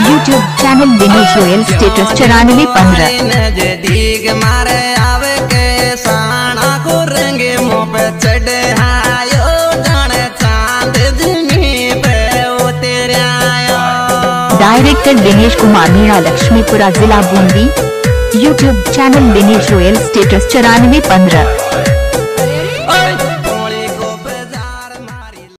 YouTube channel Dinesh royal status 9415 नजदीक मारे आवे के साना को रंगे मुँह पे चढ़े आयो जाने चांद जमी पे वो तेरे आयो। डायरेक्टर दिनेश कुमार मीणा, लक्ष्मीपुरा जिला Bundi. YouTube channel Dinesh royal status 9415।